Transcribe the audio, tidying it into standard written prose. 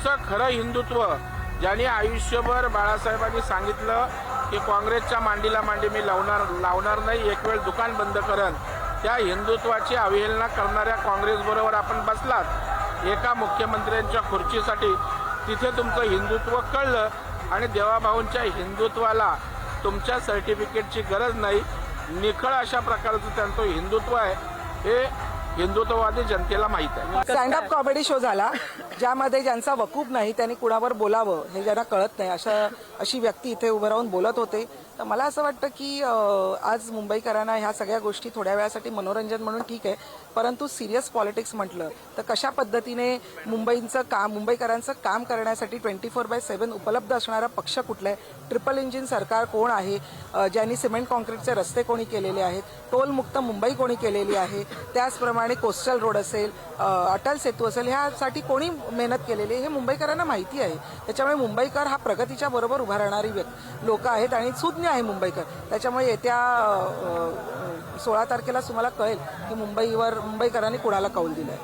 तुमचं खरं हिंदुत्व ज्यांनी आयुष्यभर बाळासाहेबांनी सांगितलं की काँग्रेसच्या मांडीला मांडी मी लावणार नाही, एक वेळ दुकान बंद करन, त्या हिंदुत्वाची अवहेलना करणाऱ्या काँग्रेसबरोबर आपण बसलात एका मुख्यमंत्र्यांच्या खुर्चीसाठी. तिथे तुमचं हिंदुत्व कळलं आणि देवाभाऊंच्या हिंदुत्वाला तुमच्या सर्टिफिकेटची गरज नाही. निखळ अशा प्रकारचं त्यांचं हिंदुत्व आहे हे हिंदुत्ववादी जनतेला माहीत आहे. स्टँडअप कॉमेडी शो झाला ज्यामध्ये ज्यांचा वकूफ नाही त्यांनी कुणावर बोलावं हे ज्यांना कळत नाही अशी व्यक्ती इथे उभं राहून बोलत होते. तर मला असं वाटतं की आज मुंबईकरांना ह्या सगळ्या गोष्टी थोड्या वेळासाठी मनोरंजन म्हणून ठीक आहे, परंतु सिरियस पॉलिटिक्स म्हटलं तर कशा पद्धतीने मुंबईकरांचं काम करण्यासाठी 24/7 उपलब्ध असणारा पक्ष कुठला आहे, ट्रिपल इंजिन सरकार कोण आहे, ज्यांनी सिमेंट कॉन्क्रीटचे रस्ते कोणी केलेले आहेत, टोलमुक्त मुंबई कोणी केलेली आहे, त्याचप्रमाणे कोस्टल रोड असेल, अटल सेतू असेल, ह्यासाठी कोणी मेहनत केलेली हे मुंबईकरांना माहिती आहे. त्याच्यामुळे मुंबईकर हा प्रगतीच्या बरोबर उभा राहणारी लोक आहेत आणि सुज्ञ आहे मुंबईकर. त्याच्यामुळे येत्या 16 तारखेला तुम्हाला कळेल की मुंबईकरांनी कुणाला कौल दिलाय.